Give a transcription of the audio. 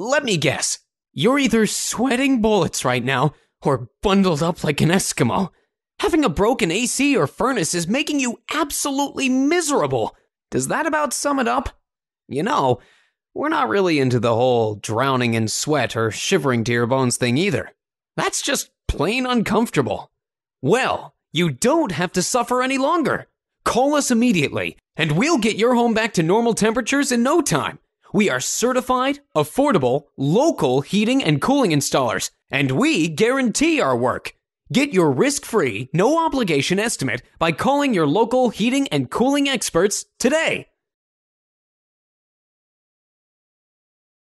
Let me guess. You're either sweating bullets right now or bundled up like an Eskimo. Having a broken AC or furnace is making you absolutely miserable. Does that about sum it up? You know, we're not really into the whole drowning in sweat or shivering to your bones thing either. That's just plain uncomfortable. Well, you don't have to suffer any longer. Call us immediately, and we'll get your home back to normal temperatures in no time. We are certified, affordable, local heating and cooling installers, and we guarantee our work. Get your risk-free, no-obligation estimate by calling your local heating and cooling experts today.